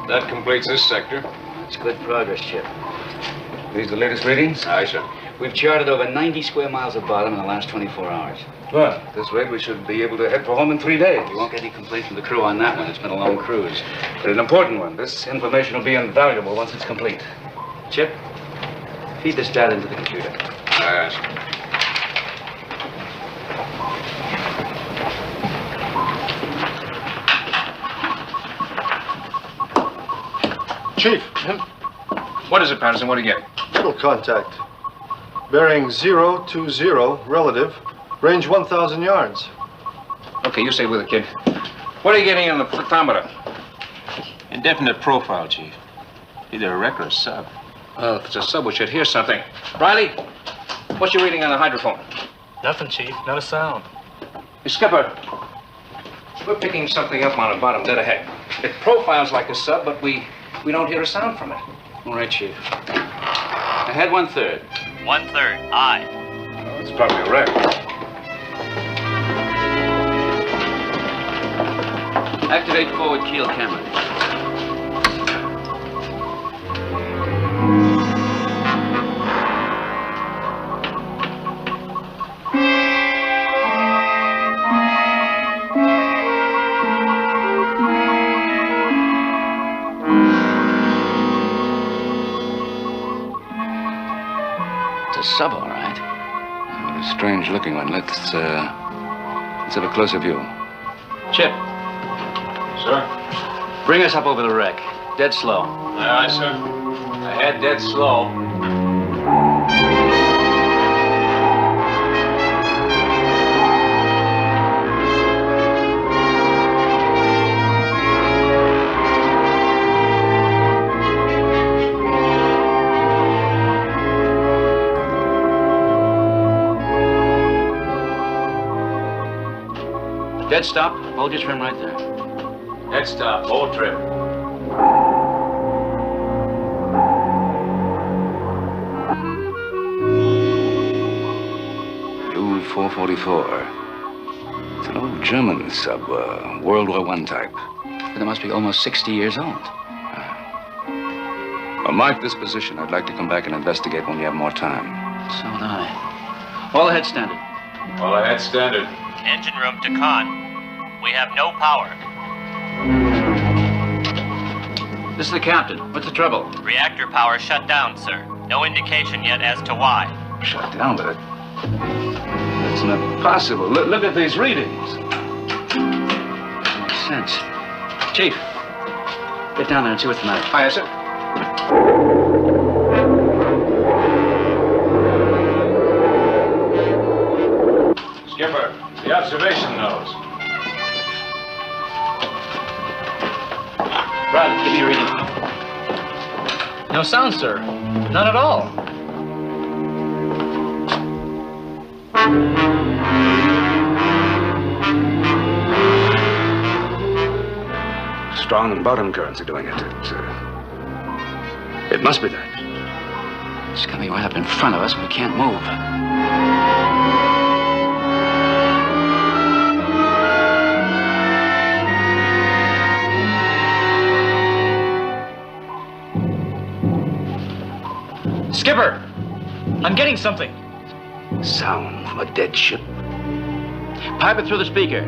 That completes this sector. It's good progress, Chip. These the latest readings? Aye, sir. We've charted over 90 square miles of bottom in the last 24 hours. Well, at this rate, we should be able to head for home in 3 days. You won't get any complaints from the crew on that one. It's been a long cruise. But an important one. This information will be invaluable once it's complete. Chip, feed this data into the computer. Aye, sir. Chief. What is it, Patterson? What do you get? Middle contact. Bearing 020 relative. Range 1,000 yards. Okay, you stay with it, kid. What are you getting on the photometer? Indefinite profile, Chief. Either a wreck or a sub. Well, if it's a sub, we should hear something. Riley, what's your reading on the hydrophone? Nothing, Chief. Not a sound. Hey, Skipper, we're picking something up on the bottom dead ahead. It profiles like a sub, but we don't hear a sound from it. All right, Chief. Ahead 1/3. 1/3. Aye. Well, it's probably a wreck. Activate forward keel camera. It's a sub, all right. What a strange looking one. Let's have a closer view. Chip, Sir? bring us up over the wreck. Dead slow. Aye, sir. Ahead, dead slow. Dead stop. Hold your trim right there. Head stop. Hold trim. U-444. It's an old German sub, World War I type. But it must be almost 60 years old. Well, mark this position. I'd like to come back and investigate when we have more time. So would I. All ahead standard. All ahead standard. Engine room to con. We have no power. This is the captain. What's the trouble? Reactor power shut down, sir. No indication yet as to why. Shut down, but that's not possible. Look at these readings. Makes sense. Chief, get down there and see what's the matter. Aye, sir. Skipper, the observation nose. Brad, give me a reading. No sound, sir. None at all. Strong bottom currents are doing it. It must be that. It's coming right up in front of us and we can't move. Skipper! I'm getting something. Sound from a dead ship. Pipe it through the speaker.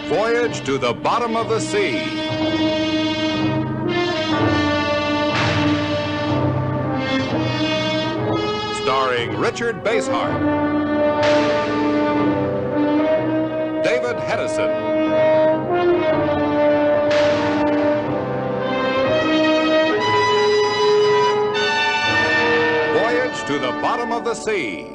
Voyage to the bottom of the sea. Starring Richard Basehart, David Hedison, of the sea.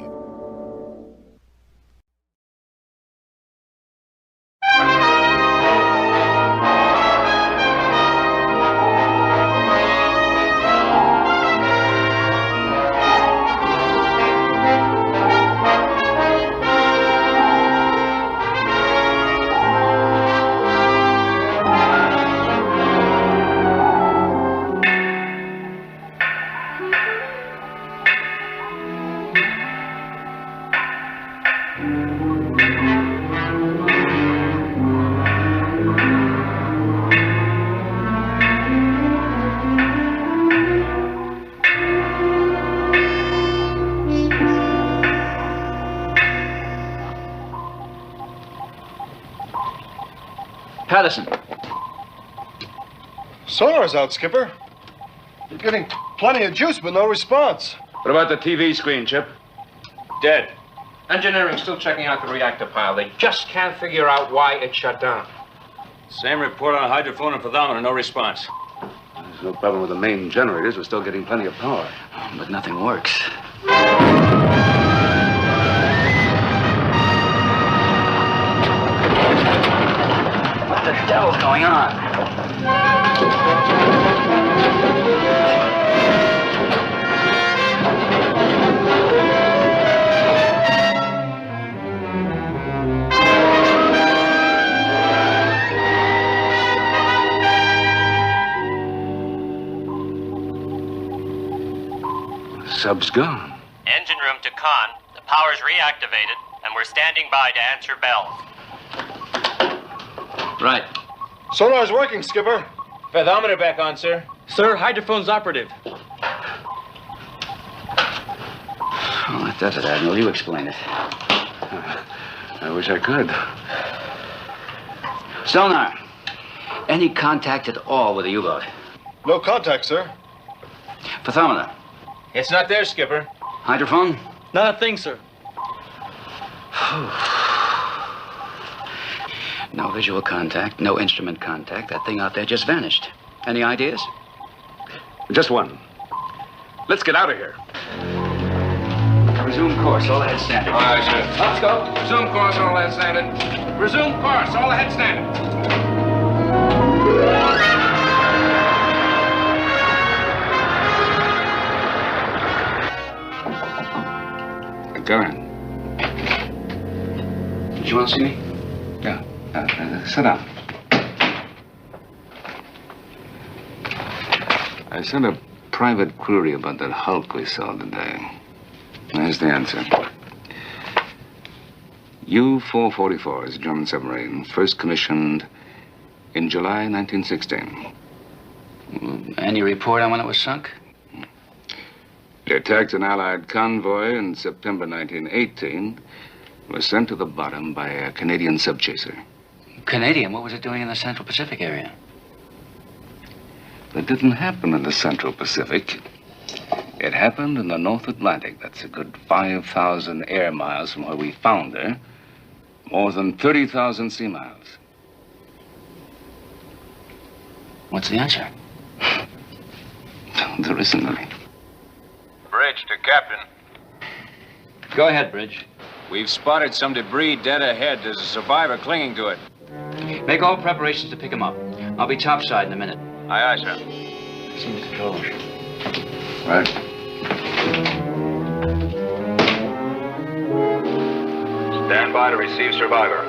Patterson. Sonar's out, Skipper. You're getting plenty of juice, but no response. What about the TV screen, Chip? Dead. Engineering's still checking out the reactor pile. They just can't figure out why it shut down. Same report on hydrophone and fathometer, no response. There's no problem with the main generators. We're still getting plenty of power. But nothing works. What the hell's going on? Sub's gone. Engine room to con. The power's reactivated, and we're standing by to answer bells. Right. Sonar's working, Skipper. Fathometer back on, sir. Sir, hydrophone's operative. Well, that does it, Admiral. You explain it. I wish I could. Sonar. Any contact at all with the U-boat? No contact, sir. Fathometer. It's not there, Skipper. Hydrophone? Not a thing, sir. No visual contact, no instrument contact. That thing out there just vanished. Any ideas? Just one. Let's get out of here. Resume course, all ahead standard. All right, sir. Let's go. Resume course, all ahead standard. Resume course, all ahead standard. Go in. Did you want to see me? Yeah. Sit down. I sent a private query about that hulk we saw today. There's the answer. U-444 is a German submarine, first commissioned in July 1916. Any report on when it was sunk? It attacked an Allied convoy in September 1918. It was sent to the bottom by a Canadian subchaser. Canadian? What was it doing in the Central Pacific area? It didn't happen in the Central Pacific. It happened in the North Atlantic. That's a good 5,000 air miles from where we found her. More than 30,000 sea miles. What's the answer? There isn't any. Bridge to Captain. Go ahead, Bridge. We've spotted some debris dead ahead. There's a survivor clinging to it. Make all preparations to pick him up. I'll be topside in a minute. Aye, aye, sir. See the controls. Right. Stand by to receive survivor.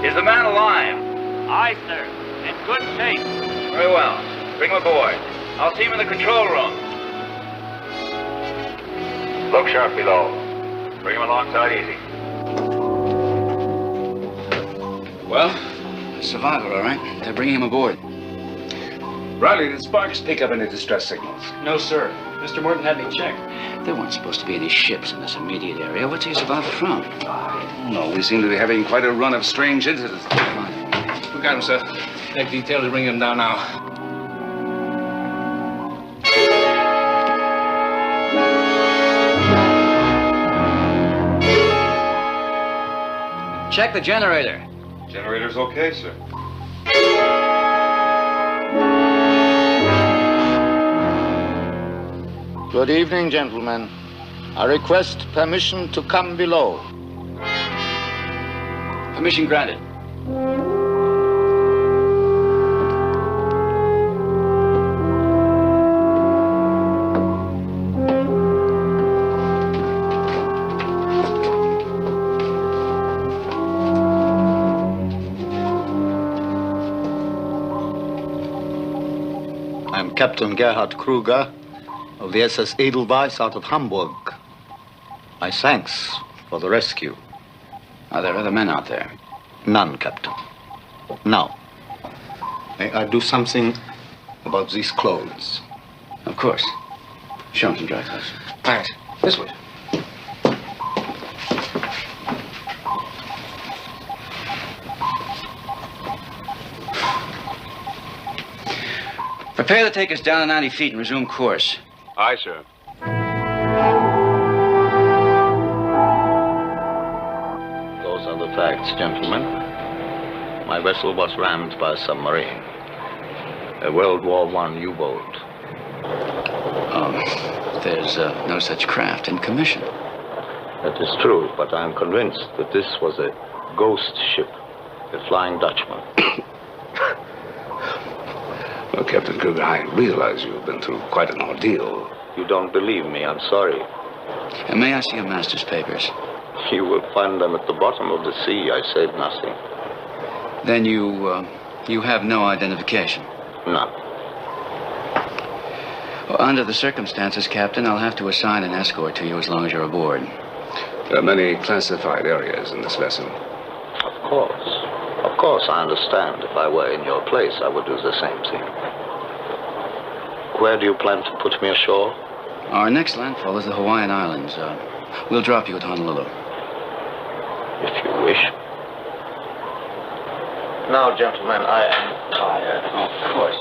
Is the man alive? Aye, sir. In good shape. Very well. Bring him aboard. I'll see him in the control room. Look sharp below. Bring him alongside easy. Well, a survivor, all right. They're bringing him aboard. Riley, did Sparks pick up any distress signals? No, sir. Mr. Morton had me checked. There weren't supposed to be any ships in this immediate area. What's he a survivor from? No, we seem to be having quite a run of strange incidents. We got him, sir. Take detail to bring him down now. Check the generator. Generator's okay, sir. Good evening, gentlemen. I request permission to come below. Permission granted. I'm Captain Gerhard Kruger of the SS Edelweiss out of Hamburg. My thanks for the rescue. Are there other men out there? None, Captain. Now, may I do something about these clothes? Of course. Show him some dry clothes. Thanks. This way. Prepare to take us down to 90 feet and resume course. Aye, sir. Those are the facts, gentlemen. My vessel was rammed by a submarine. A World War I U-boat. There's no such craft in commission. That is true, but I am convinced that this was a ghost ship, a Flying Dutchman. Well, Captain Kruger, I realize you've been through quite an ordeal. You don't believe me, I'm sorry. And may I see your master's papers? You will find them at the bottom of the sea. I said nothing. Then you have no identification? None. Well, under the circumstances, Captain, I'll have to assign an escort to you as long as you're aboard. There are many classified areas in this vessel. Of course. Of course, I understand. If I were in your place, I would do the same thing. Where do you plan to put me ashore? Our next landfall is the Hawaiian Islands. We'll drop you at Honolulu. If you wish. Now, gentlemen, I am tired. Oh, of course.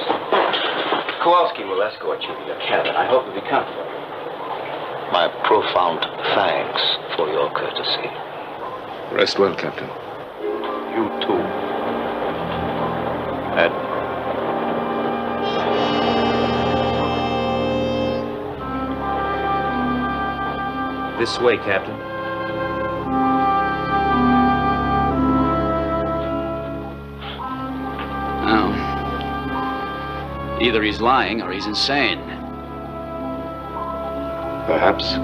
Kowalski will escort you to your cabin. I hope you'll be comfortable. My profound thanks for your courtesy. Rest well, Captain. You too. Ed. This way, Captain. Oh. Either he's lying or he's insane. Perhaps.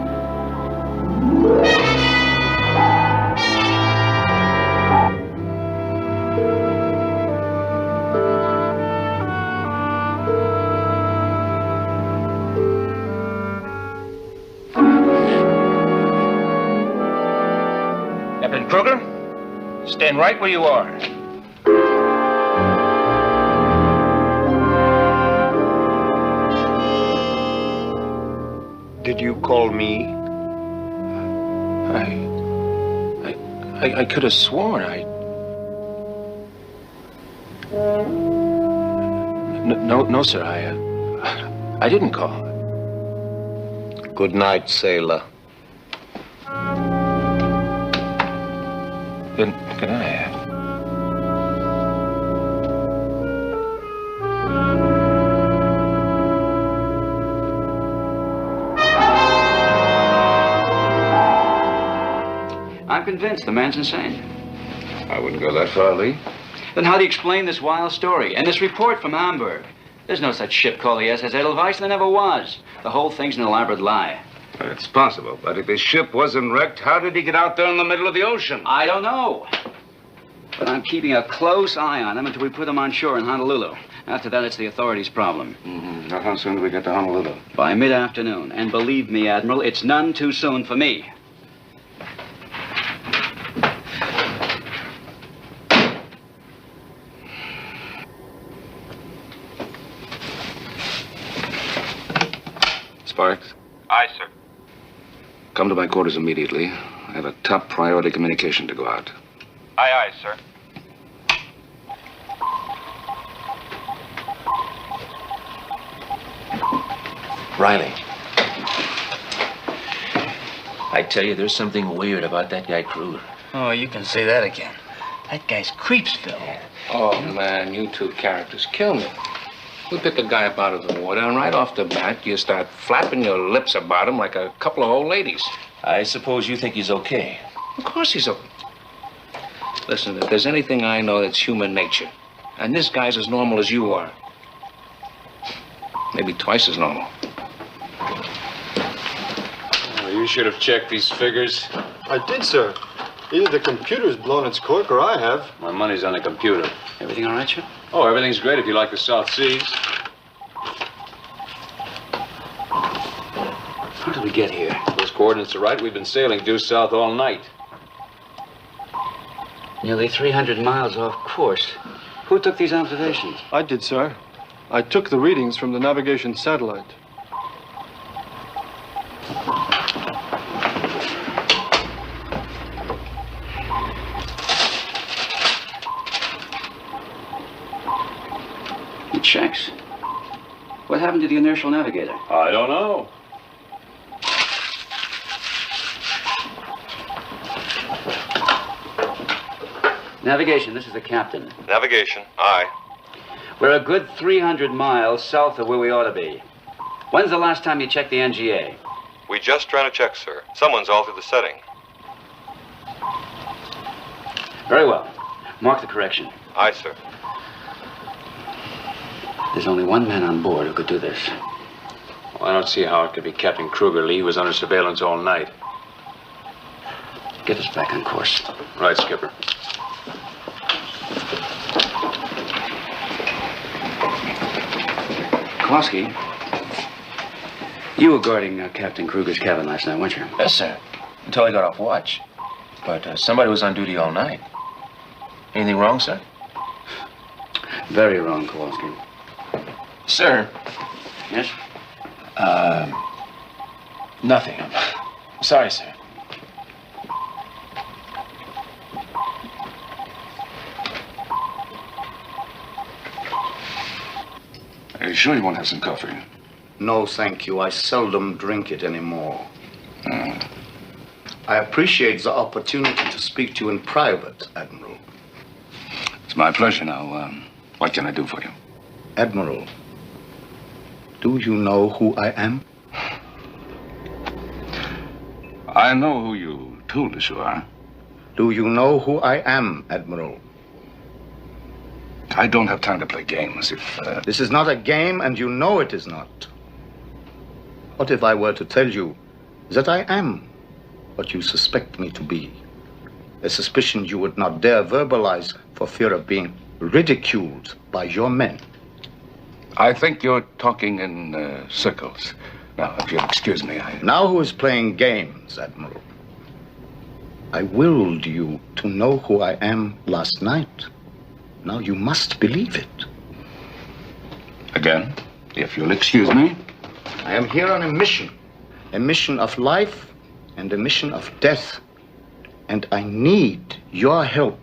Captain Kruger, stand right where you are. Did you call me? I could have sworn No, sir. I didn't call. Good night, sailor. Good night. I'm convinced the man's insane. I wouldn't go that far, Lee. Then how do you explain this wild story and this report from Hamburg? There's no such ship called the SS Edelweiss, and there never was. The whole thing's an elaborate lie. It's possible, but if his ship wasn't wrecked, how did he get out there in the middle of the ocean? I don't know. But I'm keeping a close eye on him until we put him on shore in Honolulu. After that, it's the authorities' problem. Mm-hmm. Now, how soon do we get to Honolulu? By mid-afternoon. And believe me, Admiral, it's none too soon for me. Sparks? Aye, sir. Come to my quarters immediately. I have a top priority communication to go out. Aye, aye, sir. Riley. I tell you, there's something weird about that guy Kruger. Oh, you can say that again. That guy's Creepsville. Oh, man, you two characters kill me. We pick a guy up out of the water, and right off the bat, you start flapping your lips about him like a couple of old ladies. I suppose you think he's okay. Of course he's okay. Listen, if there's anything I know, it's human nature. And this guy's as normal as you are. Maybe twice as normal. Oh, you should have checked these figures. I did, sir. Either the computer's blown its cork or I have. My money's on the computer. Everything all right, Chip? Oh, everything's great if you like the South Seas. How did we get here? Those coordinates are right. We've been sailing due south all night. Nearly 300 miles off course. Who took these observations? I did, sir. I took the readings from the navigation satellite. It checks. What happened to the inertial navigator? I don't know. Navigation, this is the captain. Navigation, aye. We're a good 300 miles south of where we ought to be. When's the last time you checked the NGA? We just ran a check, sir. Someone's altered the setting. Very well. Mark the correction. Aye, sir. There's only one man on board who could do this. Well, I don't see how it could be Captain Kruger. Lee was under surveillance all night. Get us back on course. Right, Skipper. Kowalski, you were guarding Captain Kruger's cabin last night, weren't you? Yes, sir. Until I got off watch. But somebody was on duty all night. Anything wrong, sir? Very wrong, Kowalski. Sir. Yes? Nothing. I'm sorry, sir. Are you sure you won't have some coffee? No, thank you. I seldom drink it anymore. I appreciate the opportunity to speak to you in private, Admiral. It's my pleasure now. What can I do for you? Admiral, do you know who I am? I know who you told us you are. Do you know who I am, Admiral? I don't have time to play games. This is not a game, and you know it is not. What if I were to tell you that I am what you suspect me to be? A suspicion you would not dare verbalize for fear of being ridiculed by your men. I think you're talking in circles. Now, if you'll excuse me, Now who is playing games, Admiral? I willed you to know who I am last night. Now you must believe it. Again, if you'll excuse me. I am here on a mission of life and a mission of death, and I need your help.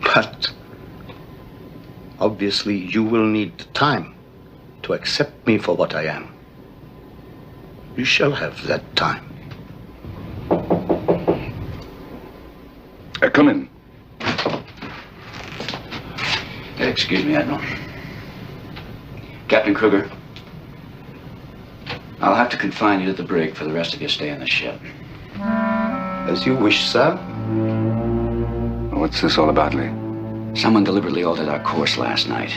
But obviously you will need time to accept me for what I am. You shall have that time. Come in. Excuse me, Admiral. Captain Kruger, I'll have to confine you to the brig for the rest of your stay on the ship. As you wish, sir. What's this all about, Lee? Someone deliberately altered our course last night.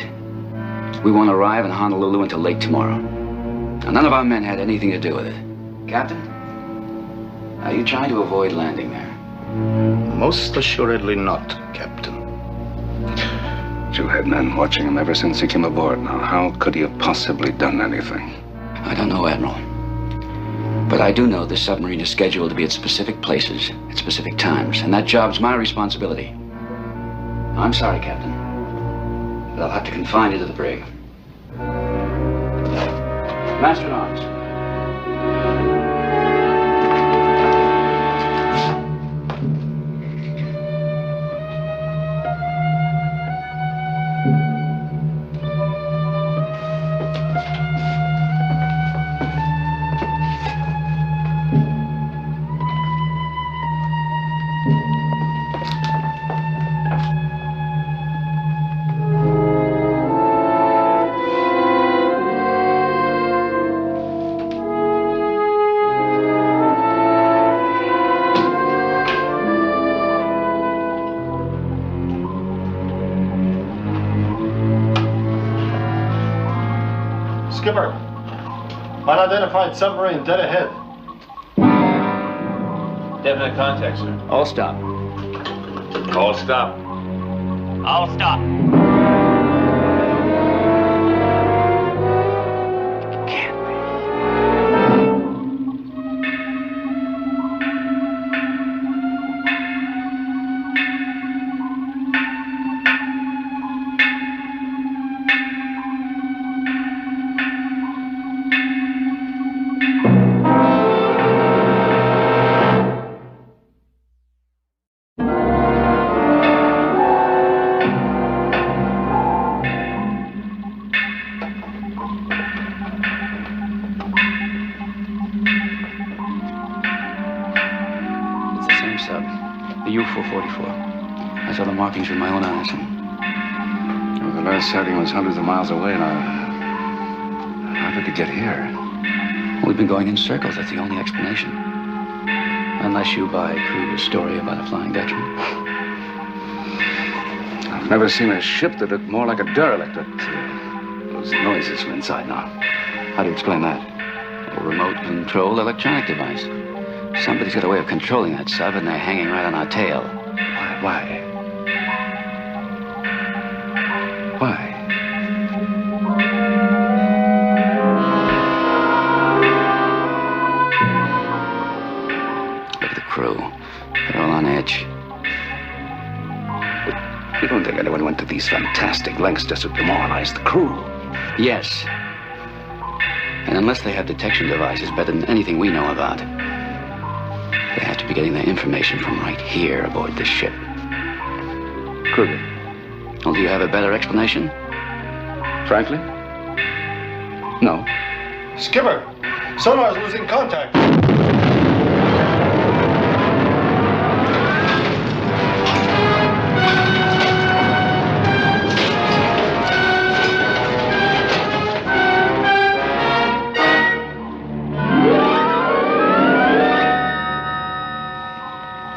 We won't arrive in Honolulu until late tomorrow. Now, none of our men had anything to do with it. Captain, are you trying to avoid landing there? Most assuredly not, Captain. You had men watching him ever since he came aboard. Now, how could he have possibly done anything? I don't know, Admiral. But I do know this submarine is scheduled to be at specific places at specific times, and that job's my responsibility. I'm sorry, Captain, but I'll have to confine you to the brig. Master at Arms. Unidentified submarine dead ahead. Definite contact, sir. All stop. All stop. All stop. I saw the markings with my own eyes. Well, the last sighting was hundreds of miles away, and how did it get here? We've been going in circles. That's the only explanation. Unless you buy Kruger's story about a Flying Dutchman. I've never seen a ship that looked more like a derelict. Those noises from inside now. How do you explain that? A remote-controlled electronic device. Somebody's got a way of controlling that sub, and they're hanging right on our tail. Why? Why? Look at the crew. They're all on edge. You don't think anyone went to these fantastic lengths just to demoralize the crew? Yes. And unless they have detection devices better than anything we know about, they have to be getting their information from right here aboard this ship. Kruger. Well, do you have a better explanation? Frankly? No. Skipper, sonar's losing contact.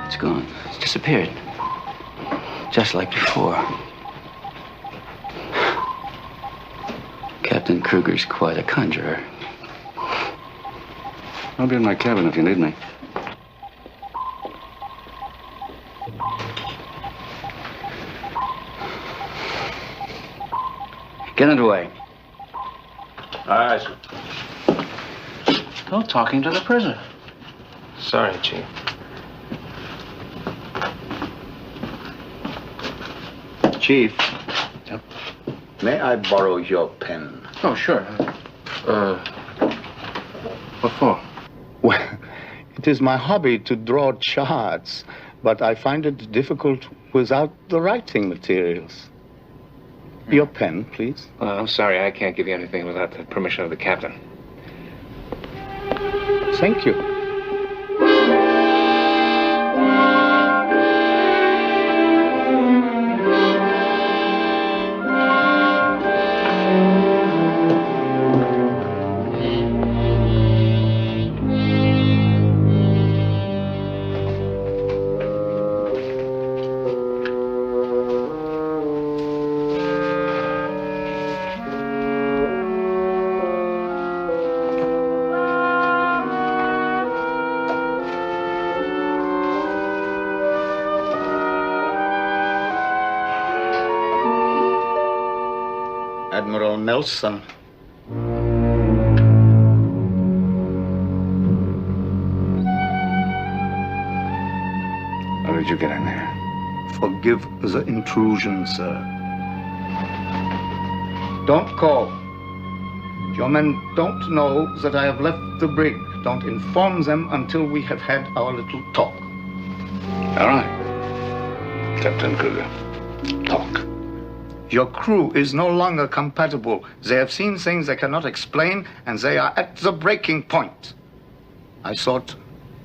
It's gone. It's disappeared. Just like before. Captain Kruger's quite a conjurer. I'll be in my cabin if you need me. Get underway. All right, sir. No talking to the prisoner. Sorry, Chief. Chief. Yep. May I borrow your pen? Oh, sure. What for? Well, it is my hobby to draw charts, but I find it difficult without the writing materials. Your pen, please. I'm sorry, I can't give you anything without the permission of the captain. Thank you. Admiral Nelson. How did you get in there? Forgive the intrusion, sir. Don't call. Your men don't know that I have left the brig. Don't inform them until we have had our little talk. All right. Captain Kruger, talk. Your crew is no longer compatible. They have seen things they cannot explain, and they are at the breaking point. I thought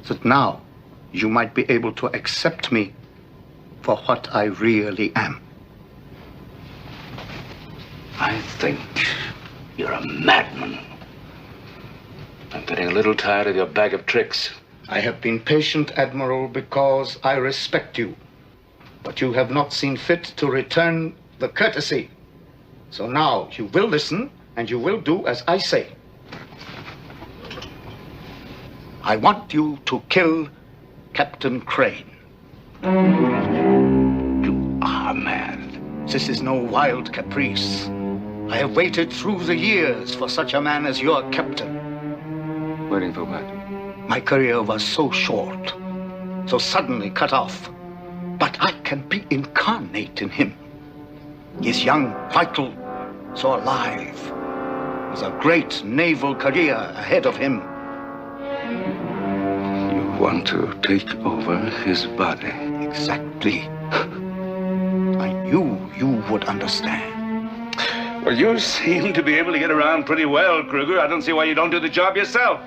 that now you might be able to accept me for what I really am. I think you're a madman. I'm getting a little tired of your bag of tricks. I have been patient, Admiral, because I respect you. But you have not seen fit to return the courtesy. So now you will listen, and you will do as I say. I want you to kill Captain Crane. You are mad. This is no wild caprice. I have waited through the years for such a man as your captain. Waiting for what? My career was so short, so suddenly cut off. But I can be incarnate in him. He's young, vital, so alive. With a great naval career ahead of him. You want to take over his body? Exactly. I knew you would understand. Well, you seem to be able to get around pretty well, Kruger. I don't see why you don't do the job yourself.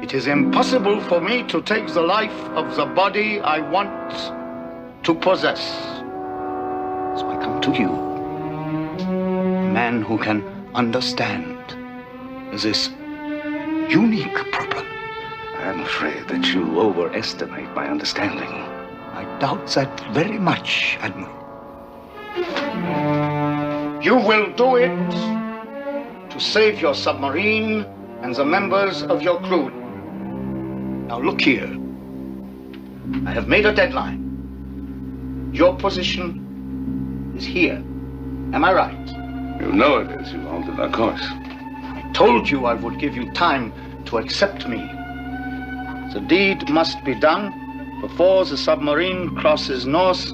It is impossible for me to take the life of the body I want to possess. So I come to you. A man who can understand this unique problem. I'm afraid that you overestimate my understanding. I doubt that very much, Admiral. You will do it to save your submarine and the members of your crew. Now look here. I have made a deadline. Your position is here. Am I right? You know it is. You altered our course. I told you I would give you time to accept me. The deed must be done before the submarine crosses north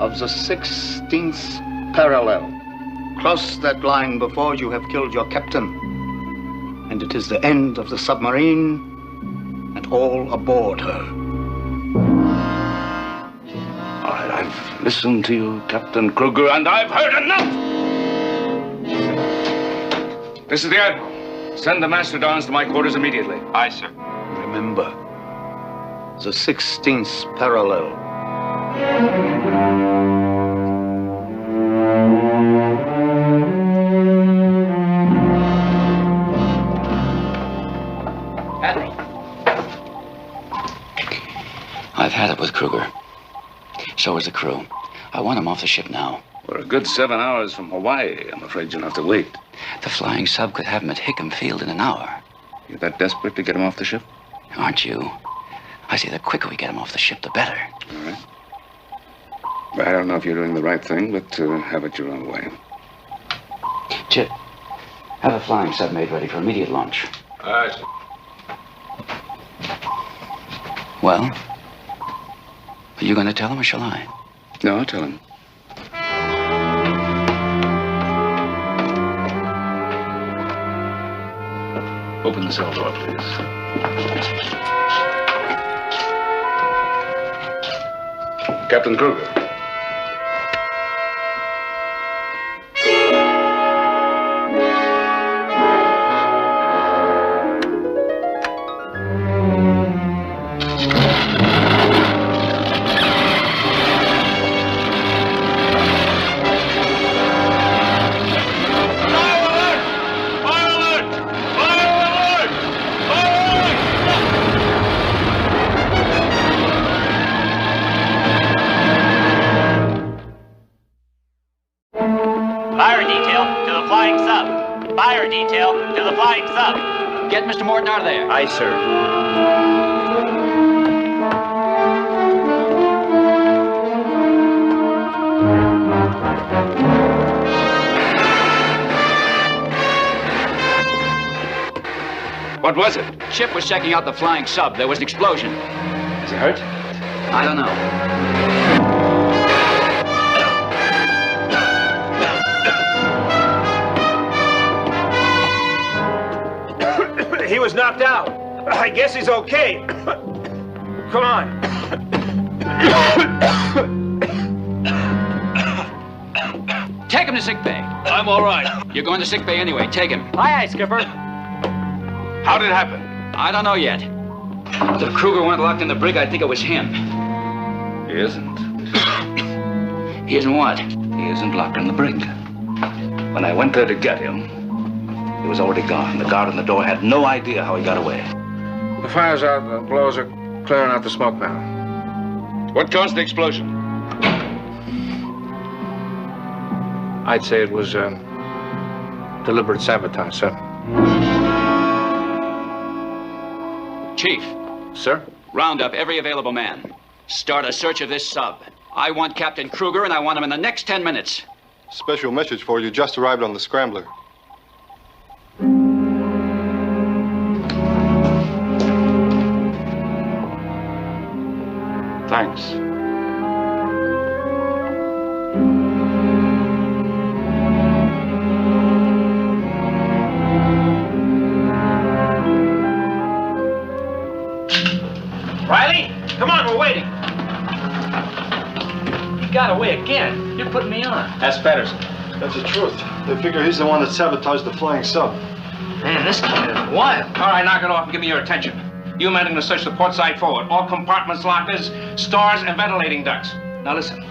of the 16th parallel. Cross that line before you have killed your captain. And it is the end of the submarine and all aboard her. All right, I've listened to you, Captain Kruger, and I've heard enough! This is the Admiral. Send the mastodons to my quarters immediately. Aye, sir. Remember, the 16th parallel. Admiral. I've had it with Kruger. So is the crew. I want him off the ship now. We're a good 7 hours from Hawaii. I'm afraid you'll have to wait. The flying sub could have him at Hickam Field in an hour. You're that desperate to get him off the ship? Aren't you? I say the quicker we get him off the ship, the better. All right. Well, I don't know if you're doing the right thing, but have it your own way. Chip, have a flying sub made ready for immediate launch. Aye, sir. Well, are you going to tell him or shall I? No, I'll tell him. Open the cell door, please. Captain Kruger. Fire detail to the flying sub. Fire detail to the flying sub. Get Mr. Morton out of there. Aye, sir. What was it? Chip was checking out the flying sub. There was an explosion. Is he hurt? I don't know. He was knocked out. I guess he's okay. Come on. Take him to sick bay. I'm all right. You're going to sick bay anyway. Take him. Aye, aye, Skipper. How did it happen? I don't know yet. If Kruger weren't locked in the brig, I'd think it was him. He isn't. He isn't what? He isn't locked in the brig. When I went there to get him, he was already gone. The guard on the door had no idea how he got away. The fire's out. The blowers are clearing out the smoke now. What caused the explosion? I'd say it was deliberate sabotage, sir. Chief, Sir? Round up every available man. Start a search of this sub. I want Captain Kruger, and I want him in the next 10 minutes. Special message for you. Just arrived on the Scrambler. Thanks. Riley, come on, we're waiting. You got away again. You're putting me on. That's Patterson. That's the truth. They figure he's the one that sabotaged the flying sub. Man, this kid is wild. All right, knock it off and give me your attention. You men are going to search the port side forward. All compartments, lockers, stores, and ventilating ducts. Now listen,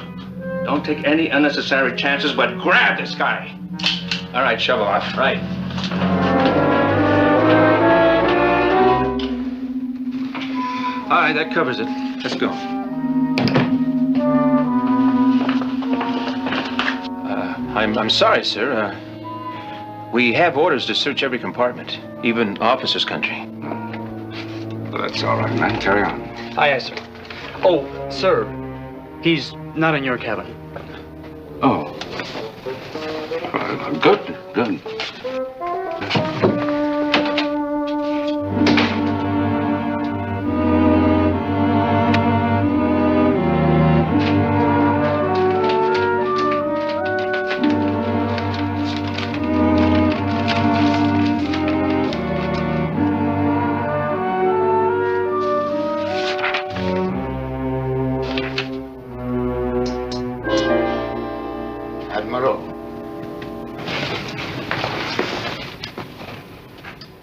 don't take any unnecessary chances, but grab this guy. All right, shovel off. Right. All right, that covers it. Let's go. I'm sorry, sir. We have orders to search every compartment, even officers' country. Well, that's all right, man. Carry on. Aye, aye, sir. Oh, sir, he's not in your cabin. Oh. Good, good.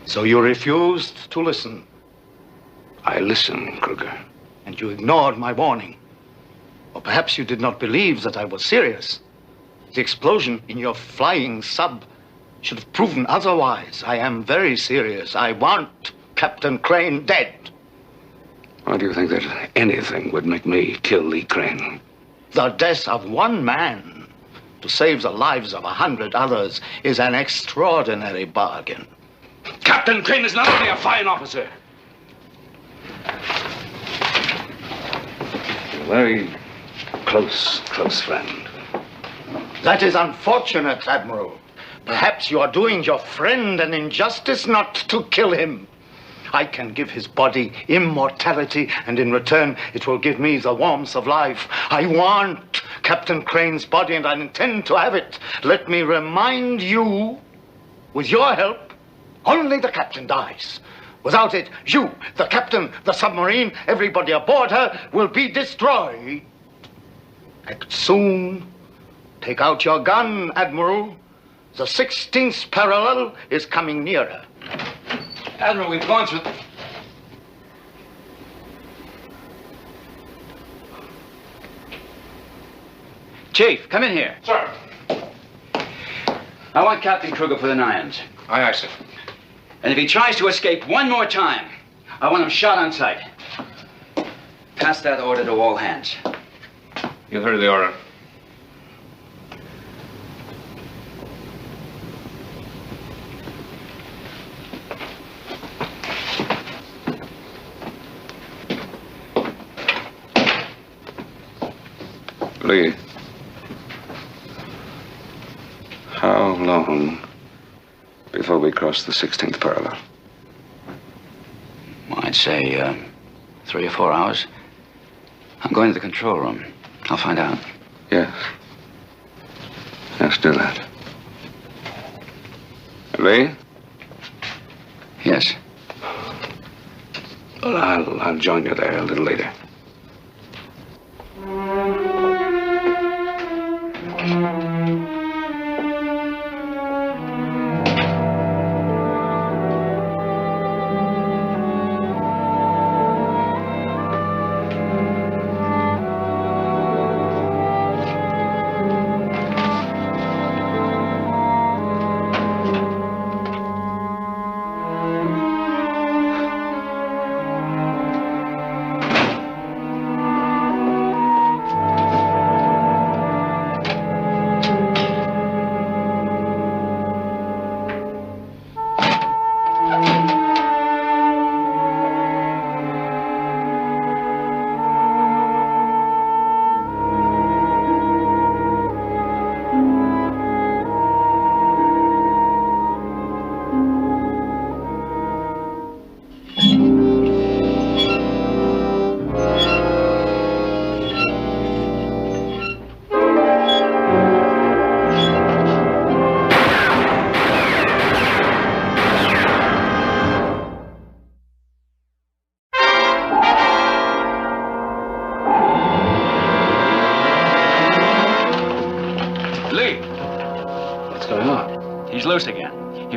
So you refused to listen? I listened, Kruger. And you ignored my warning. Or perhaps you did not believe that I was serious. The explosion in your flying sub should have proven otherwise. I am very serious. I want Captain Crane dead. Why do you think that anything would make me kill Lee Crane? The death of one man to save the lives of 100 others is an extraordinary bargain. Captain Crane is not only a fine officer. Very close friend. That is unfortunate, Admiral. Perhaps you are doing your friend an injustice not to kill him. I can give his body immortality, and in return, it will give me the warmth of life. I want Captain Crane's body, and I intend to have it. Let me remind you, with your help, only the captain dies. Without it, you, the captain, the submarine, everybody aboard her will be destroyed. Act soon. Take out your gun, Admiral. The 16th parallel is coming nearer. Admiral, we've gone through... Chief, come in here. Sir. I want Captain Kruger for the Nines. Aye, aye, sir. And if he tries to escape one more time, I want him shot on sight. Pass that order to all hands. You heard the order. Lee, how long before we cross the 16th parallel? Well, I'd say 3 or 4 hours. I'm going to the control room. I'll find out. Yes. Let's do that. Lee? Yes. Well, I'll join you there a little later.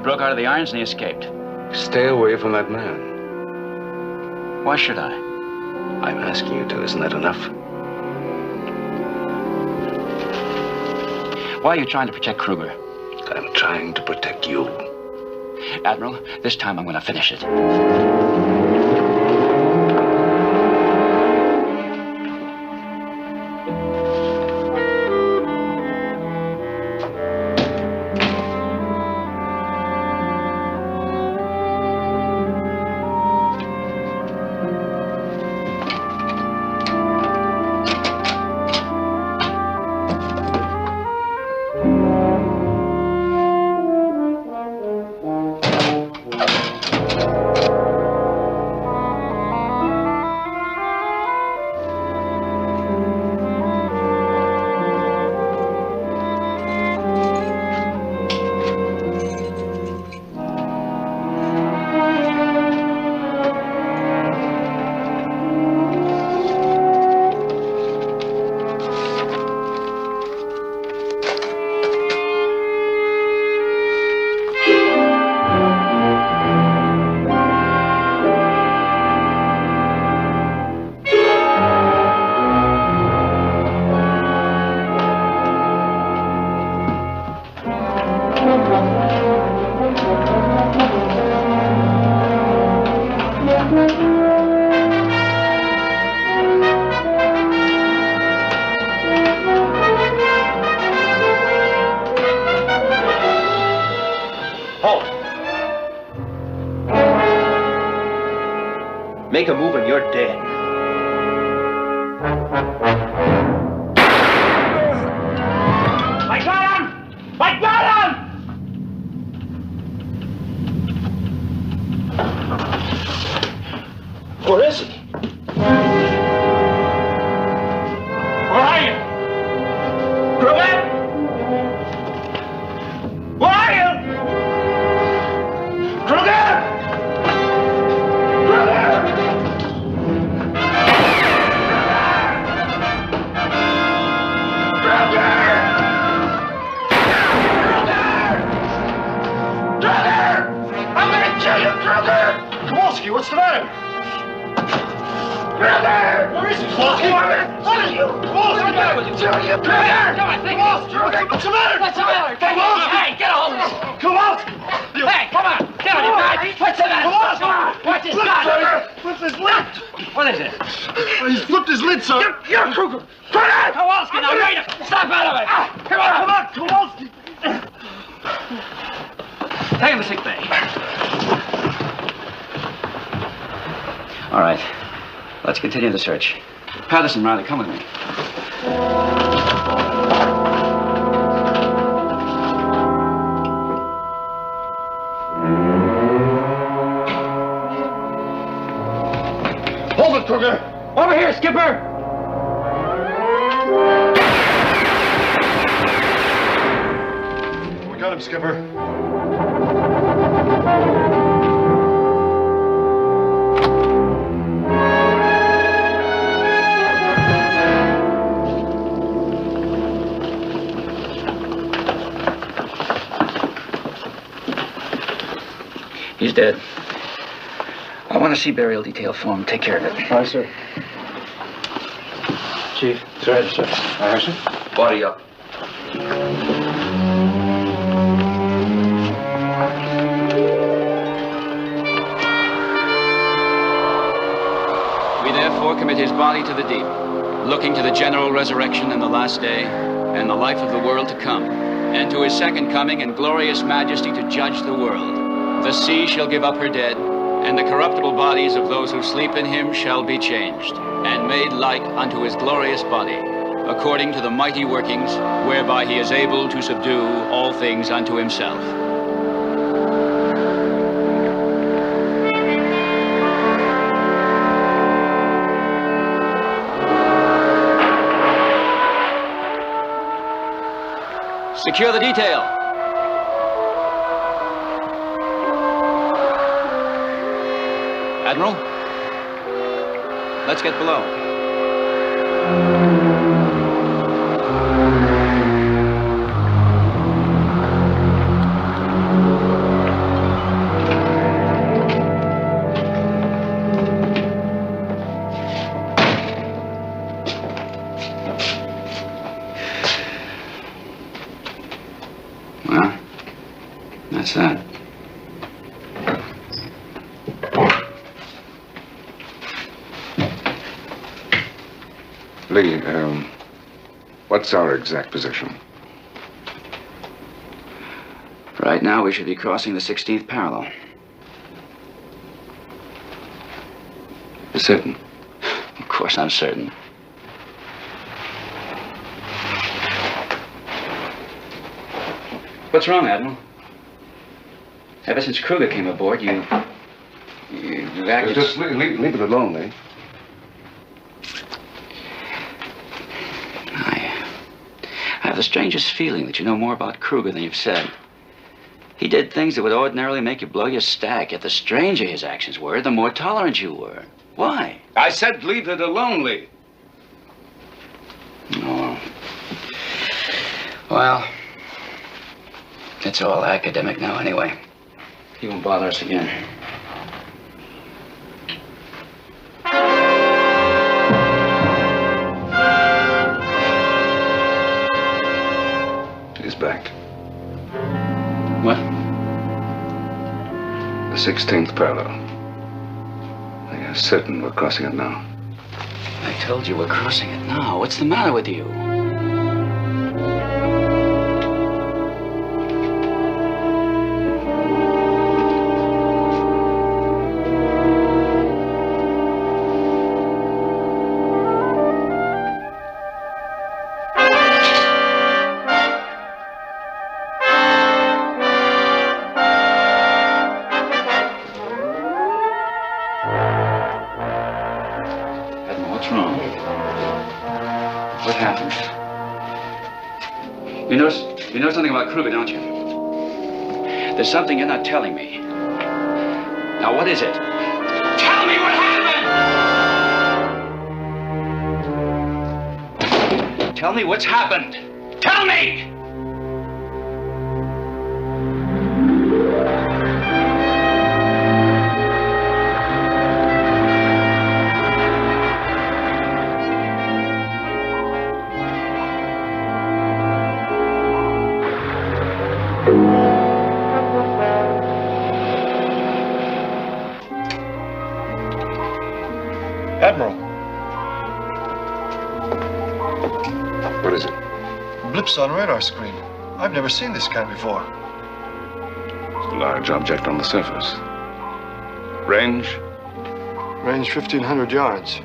broke out of the irons and he escaped. Stay away from that man. Why should I? I'm asking you to. Isn't that enough? Why are you trying to protect Kruger? I'm trying to protect you. Admiral, this time I'm going to finish it. Make a move and you're dead. I got him! I got him! Where is he? Where are you? Kruger? Where are you? Kruger! Kruger! I'm gonna kill you, Kruger! Kowalski, what's the matter? Kruger! Where is he? Kowalski! What are you? Kowalski, What's the matter with you? Kruger! Come on, think. Kowalski, what's the matter? What's the matter? Kowalski! Hey, get a hold of this! Kowalski! Hey, come on! Get on your back! What's the matter? Kowalski! Come on! What's his gun? Flipped his lid! What is it? He's flipped his lid, sir! You're Kruger! Kruger! Kowalski, now wait! Stop out of it! Come on! Come on, Kowalski! Take him to sick bay. All right. Let's continue the search. Patterson, Riley, come with me. Hold it, Kruger! Over here, Skipper! We got him, Skipper. He's dead. I want to see burial detail form. Take care of it. All right, sir. Chief. Sir. Sir. All right, sir. Body up. We therefore commit his body to the deep, looking to the general resurrection and the last day, and the life of the world to come, and to his second coming in glorious majesty to judge the world. The sea shall give up her dead, and the corruptible bodies of those who sleep in him shall be changed, and made like unto his glorious body, according to the mighty workings whereby he is able to subdue all things unto himself. Secure the detail. Admiral, let's get below. Lee, what's our exact position? Right now, we should be crossing the 16th parallel. You're certain? Of course, I'm certain. What's wrong, Admiral? Ever since Kruger came aboard, you've acted... Just leave it alone, Lee. I have the strangest feeling that you know more about Kruger than you've said. He did things that would ordinarily make you blow your stack, yet the stranger his actions were, the more tolerant you were. Why? I said leave it alone, Lee. No. Well, it's all academic now anyway. He won't bother us again. He's back. What? The 16th parallel. I am certain we're crossing it now. I told you we're crossing it now. What's the matter with you? You know something about Kruger, don't you? There's something you're not telling me. Now, what is it? Tell me what happened! Tell me what's happened! Tell me! Admiral. What is it? Blips on radar screen. I've never seen this kind before. It's a large object on the surface. Range? Range 1,500 yards.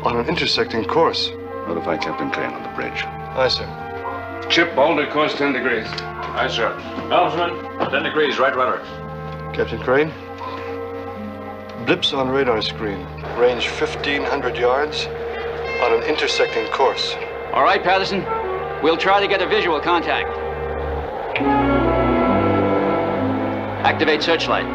On an intersecting course. Notify Captain Crane on the bridge. Aye, sir. Chip, alter course 10 degrees. Aye, sir. Helmsman, 10 degrees, right rudder. Captain Crane. Blips on radar screen. Range 1,500 yards. On an intersecting course. All right, Patterson. We'll try to get a visual contact. Activate searchlight.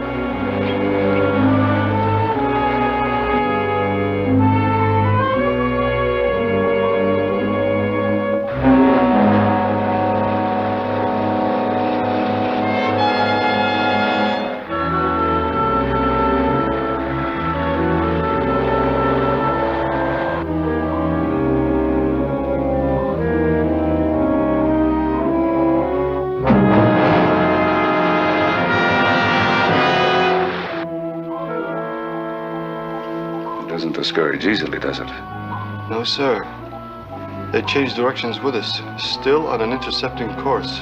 Doesn't discourage easily, does it? No, sir. They changed directions with us. Still on an intercepting course.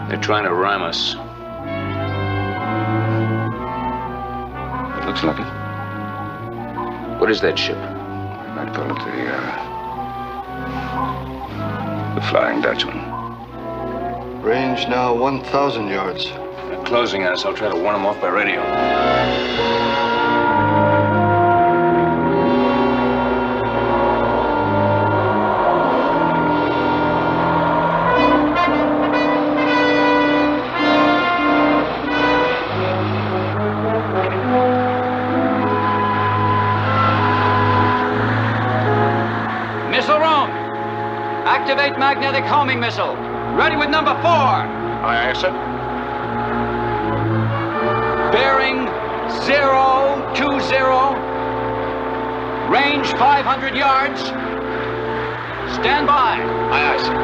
They're trying to ram us. It looks like it. What is that ship? I might call it the Flying Dutchman. Range now 1,000 yards. They're closing us. I'll try to warn them off by radio. Activate magnetic homing missile. Ready with number 4. Aye, sir. Bearing 020. Range 500 yards. Stand by. Aye, sir.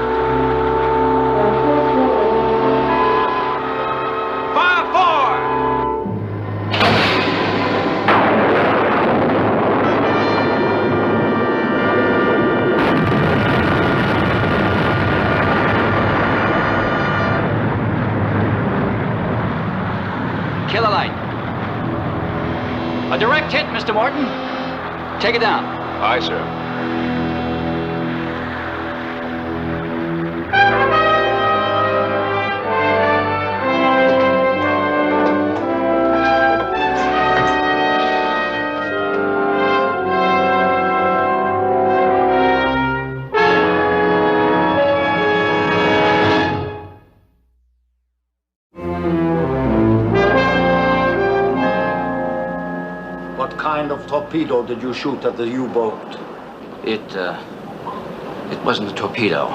Fire 4. Take it down. Aye, sir. What kind of torpedo did you shoot at the U-boat? It wasn't a torpedo.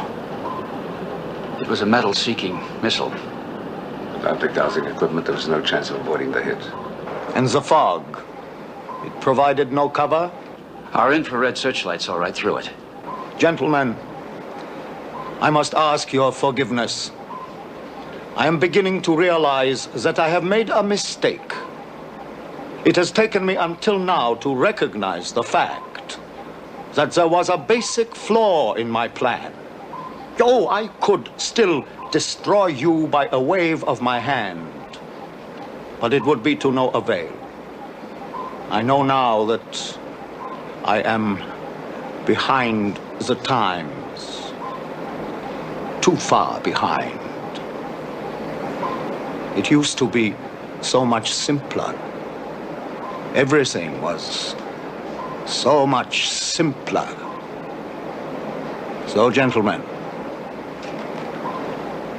It was a metal-seeking missile. Without the dowsing equipment, there was no chance of avoiding the hit. And the fog? It provided no cover? Our infrared searchlight saw right through it. Gentlemen, I must ask your forgiveness. I am beginning to realize that I have made a mistake. It has taken me until now to recognize the fact that there was a basic flaw in my plan. Oh, I could still destroy you by a wave of my hand, but it would be to no avail. I know now that I am behind the times, too far behind. It used to be so much simpler. Everything was so much simpler. So, gentlemen,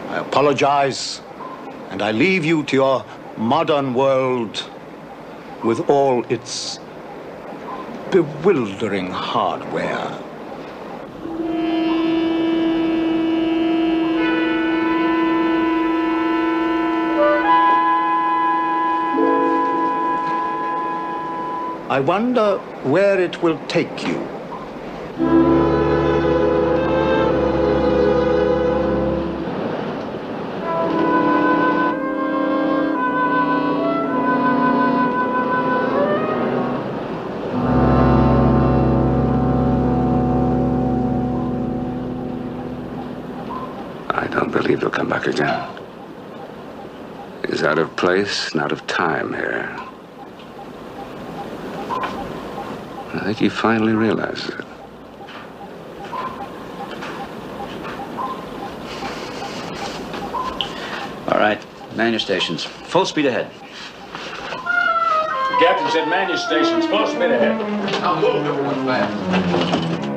I apologize, and I leave you to your modern world with all its bewildering hardware. I wonder where it will take you. I don't believe he'll come back again. He's out of place and out of time here. I think he finally realizes it. All right, man your stations. Full speed ahead. The captain said man your stations. Full speed ahead. Now move, everyone fast.